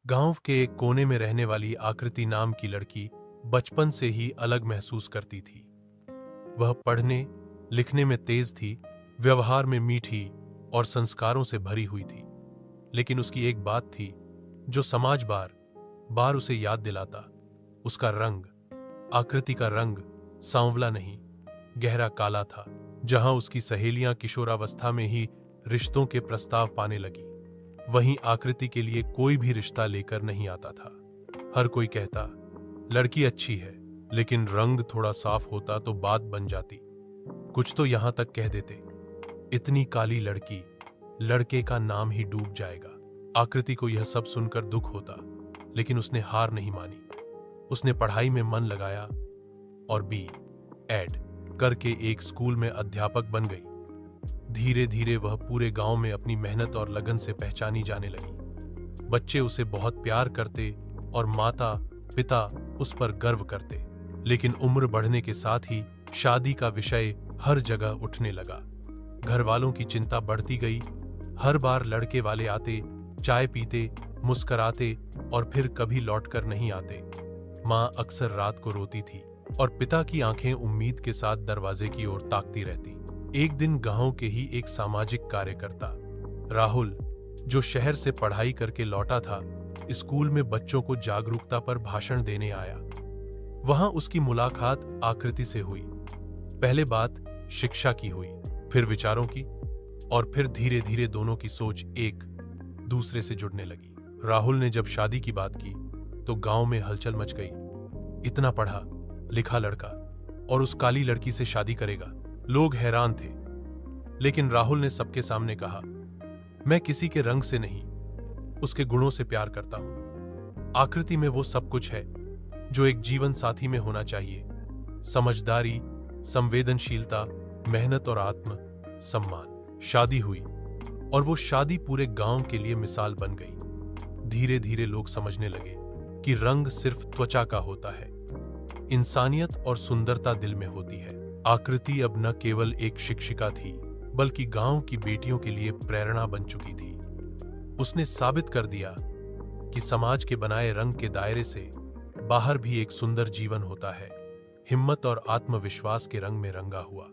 गांव के एक कोने में रहने वाली आकृति नाम की लड़की बचपन से ही अलग महसूस करती थी। वह पढ़ने लिखने में तेज थी, व्यवहार में मीठी और संस्कारों से भरी हुई थी। लेकिन उसकी एक बात थी जो समाज बार बार उसे याद दिलाता। उसका रंग, आकृति का रंग सांवला नहीं, गहरा काला था। जहां उसकी सहेलियां किशोरावस्था में ही रिश्तों के प्रस्ताव पाने लगी, वहीं आकृति के लिए कोई भी रिश्ता लेकर नहीं आता था। हर कोई कहता, लड़की अच्छी है, लेकिन रंग थोड़ा साफ होता तो बात बन जाती। कुछ तो यहां तक कह देते, इतनी काली लड़की, लड़के का नाम ही डूब जाएगा। आकृति को यह सब सुनकर दुख होता, लेकिन उसने हार नहीं मानी। उसने पढ़ाई में मन लगाया और B.Ed करके एक स्कूल में अध्यापक बन गई। धीरे धीरे वह पूरे गांव में अपनी मेहनत और लगन से पहचानी जाने लगी। बच्चे उसे बहुत प्यार करते और माता पिता उस पर गर्व करते। लेकिन उम्र बढ़ने के साथ ही शादी का विषय हर जगह उठने लगा। घर वालों की चिंता बढ़ती गई। हर बार लड़के वाले आते, चाय पीते, मुस्कराते और फिर कभी लौटकर नहीं आते। माँ अक्सर रात को रोती थी और पिता की आंखें उम्मीद के साथ दरवाजे की ओर ताकती रहती। एक दिन गांव के ही एक सामाजिक कार्यकर्ता राहुल, जो शहर से पढ़ाई करके लौटा था, स्कूल में बच्चों को जागरूकता पर भाषण देने आया। वहां उसकी मुलाकात आकृति से हुई। पहले बात शिक्षा की हुई, फिर विचारों की, और फिर धीरे धीरे दोनों की सोच एक दूसरे से जुड़ने लगी। राहुल ने जब शादी की बात की तो गांव में हलचल मच गई। इतना पढ़ा लिखा लड़का और उस काली लड़की से शादी करेगा। लोग हैरान थे, लेकिन राहुल ने सबके सामने कहा, मैं किसी के रंग से नहीं, उसके गुणों से प्यार करता हूं। आकृति में वो सब कुछ है जो एक जीवन साथी में होना चाहिए। समझदारी, संवेदनशीलता, मेहनत और आत्म सम्मान। शादी हुई और वो शादी पूरे गांव के लिए मिसाल बन गई। धीरे धीरे लोग समझने लगे कि रंग सिर्फ त्वचा का होता है, इंसानियत और सुंदरता दिल में होती है। आकृति अब न केवल एक शिक्षिका थी, बल्कि गांव की बेटियों के लिए प्रेरणा बन चुकी थी। उसने साबित कर दिया कि समाज के बनाए रंग के दायरे से बाहर भी एक सुंदर जीवन होता है। हिम्मत और आत्मविश्वास के रंग में रंगा हुआ।